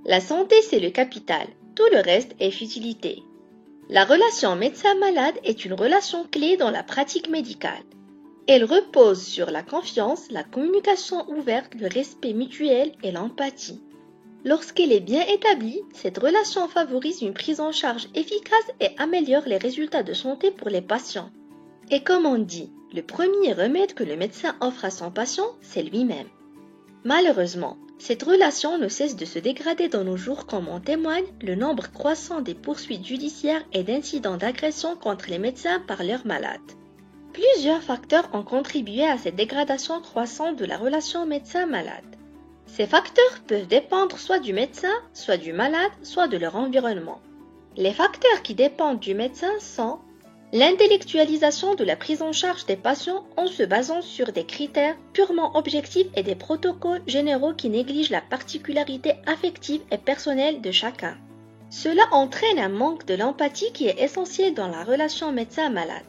La santé, c'est le capital. Tout le reste est futilité. La relation médecin-malade est une relation clé dans la pratique médicale. Elle repose sur la confiance, la communication ouverte, le respect mutuel et l'empathie. Lorsqu'elle est bien établie, cette relation favorise une prise en charge efficace et améliore les résultats de santé pour les patients. Et comme on dit, le premier remède que le médecin offre à son patient, c'est lui-même. Malheureusement, cette relation ne cesse de se dégrader dans nos jours comme en témoigne le nombre croissant des poursuites judiciaires et d'incidents d'agression contre les médecins par leurs malades. Plusieurs facteurs ont contribué à cette dégradation croissante de la relation médecin-malade. Ces facteurs peuvent dépendre soit du médecin, soit du malade, soit de leur environnement. Les facteurs qui dépendent du médecin sont l'intellectualisation de la prise en charge des patients en se basant sur des critères purement objectifs et des protocoles généraux qui négligent la particularité affective et personnelle de chacun. Cela entraîne un manque de l'empathie qui est essentiel dans la relation médecin-malade.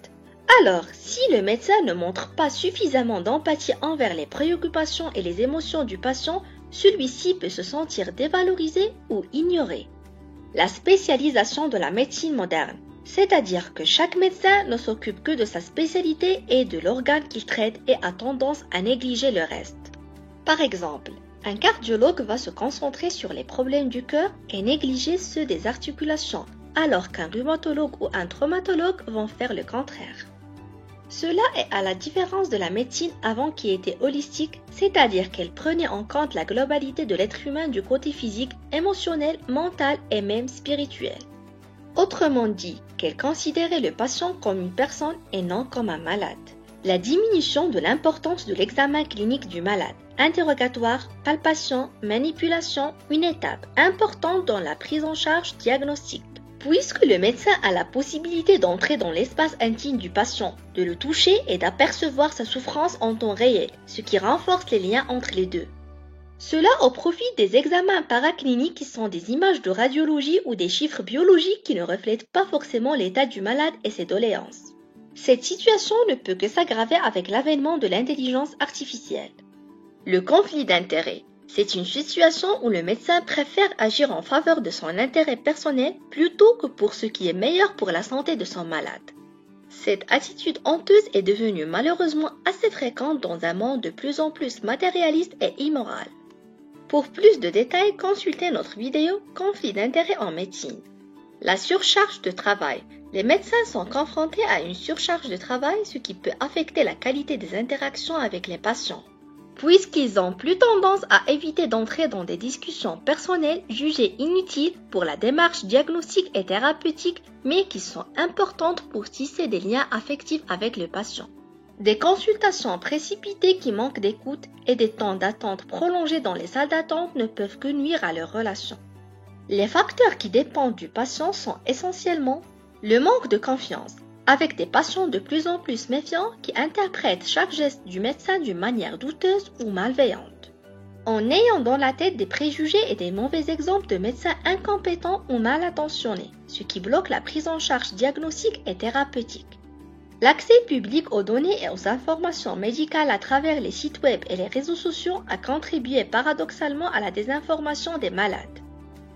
Alors, si le médecin ne montre pas suffisamment d'empathie envers les préoccupations et les émotions du patient, celui-ci peut se sentir dévalorisé ou ignoré. La spécialisation de la médecine moderne, c'est-à-dire que chaque médecin ne s'occupe que de sa spécialité et de l'organe qu'il traite et a tendance à négliger le reste. Par exemple, un cardiologue va se concentrer sur les problèmes du cœur et négliger ceux des articulations, alors qu'un rhumatologue ou un traumatologue vont faire le contraire. Cela est à la différence de la médecine avant qui était holistique, c'est-à-dire qu'elle prenait en compte la globalité de l'être humain du côté physique, émotionnel, mental et même spirituel. Autrement dit, qu'elle considérait le patient comme une personne et non comme un malade. La diminution de l'importance de l'examen clinique du malade, interrogatoire, palpation, manipulation, une étape importante dans la prise en charge diagnostique. Puisque le médecin a la possibilité d'entrer dans l'espace intime du patient, de le toucher et d'apercevoir sa souffrance en temps réel, ce qui renforce les liens entre les deux. Cela au profit des examens paracliniques qui sont des images de radiologie ou des chiffres biologiques qui ne reflètent pas forcément l'état du malade et ses doléances. Cette situation ne peut que s'aggraver avec l'avènement de l'intelligence artificielle. Le conflit d'intérêts. C'est une situation où le médecin préfère agir en faveur de son intérêt personnel plutôt que pour ce qui est meilleur pour la santé de son malade. Cette attitude honteuse est devenue malheureusement assez fréquente dans un monde de plus en plus matérialiste et immoral. Pour plus de détails, consultez notre vidéo « Conflit d'intérêts en médecine ». La surcharge de travail. Les médecins sont confrontés à une surcharge de travail, ce qui peut affecter la qualité des interactions avec les patients, puisqu'ils ont plus tendance à éviter d'entrer dans des discussions personnelles jugées inutiles pour la démarche diagnostique et thérapeutique, mais qui sont importantes pour tisser des liens affectifs avec le patient. Des consultations précipitées qui manquent d'écoute et des temps d'attente prolongés dans les salles d'attente ne peuvent que nuire à leur relation. Les facteurs qui dépendent du patient sont essentiellement le manque de confiance, avec des patients de plus en plus méfiants qui interprètent chaque geste du médecin d'une manière douteuse ou malveillante. En ayant dans la tête des préjugés et des mauvais exemples de médecins incompétents ou mal intentionnés, ce qui bloque la prise en charge diagnostique et thérapeutique. L'accès public aux données et aux informations médicales à travers les sites web et les réseaux sociaux a contribué paradoxalement à la désinformation des malades,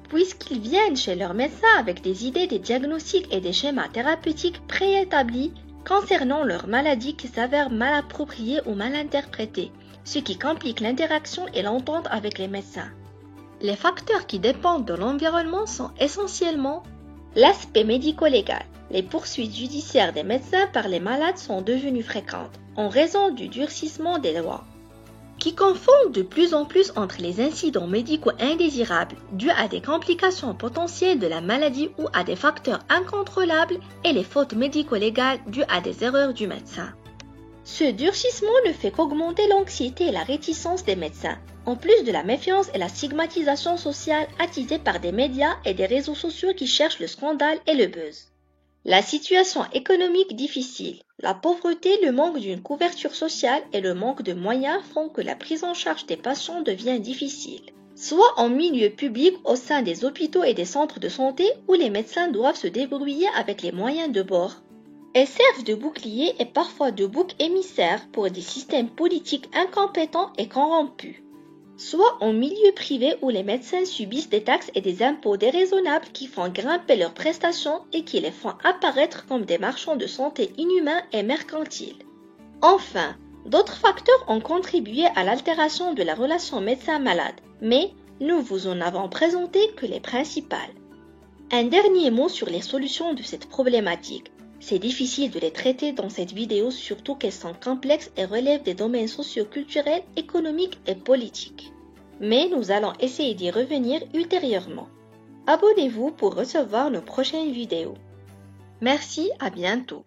puisqu'ils viennent chez leur médecin avec des idées, des diagnostics et des schémas thérapeutiques préétablis concernant leur maladie qui s'avèrent mal appropriés ou mal interprétés, ce qui complique l'interaction et l'entente avec les médecins. Les facteurs qui dépendent de l'environnement sont essentiellement l'aspect médico-légal. Les poursuites judiciaires des médecins par les malades sont devenues fréquentes en raison du durcissement des lois, qui confondent de plus en plus entre les incidents médicaux indésirables dus à des complications potentielles de la maladie ou à des facteurs incontrôlables et les fautes médico-légales dues à des erreurs du médecin. Ce durcissement ne fait qu'augmenter l'anxiété et la réticence des médecins, en plus de la méfiance et la stigmatisation sociale attisée par des médias et des réseaux sociaux qui cherchent le scandale et le buzz. La situation économique difficile, la pauvreté, le manque d'une couverture sociale et le manque de moyens font que la prise en charge des patients devient difficile, soit en milieu public au sein des hôpitaux et des centres de santé où les médecins doivent se débrouiller avec les moyens de bord, et servent de bouclier et parfois de bouc émissaire pour des systèmes politiques incompétents et corrompus. soit en milieu privé où les médecins subissent des taxes et des impôts déraisonnables qui font grimper leurs prestations et qui les font apparaître comme des marchands de santé inhumains et mercantiles. Enfin, d'autres facteurs ont contribué à l'altération de la relation médecin-malade, mais nous vous en avons présenté que les principales. Un dernier mot sur les solutions de cette problématique. C'est difficile de les traiter dans cette vidéo, surtout qu'elles sont complexes et relèvent des domaines socio-culturels, économiques et politiques. Mais nous allons essayer d'y revenir ultérieurement. Abonnez-vous pour recevoir nos prochaines vidéos. Merci, à bientôt.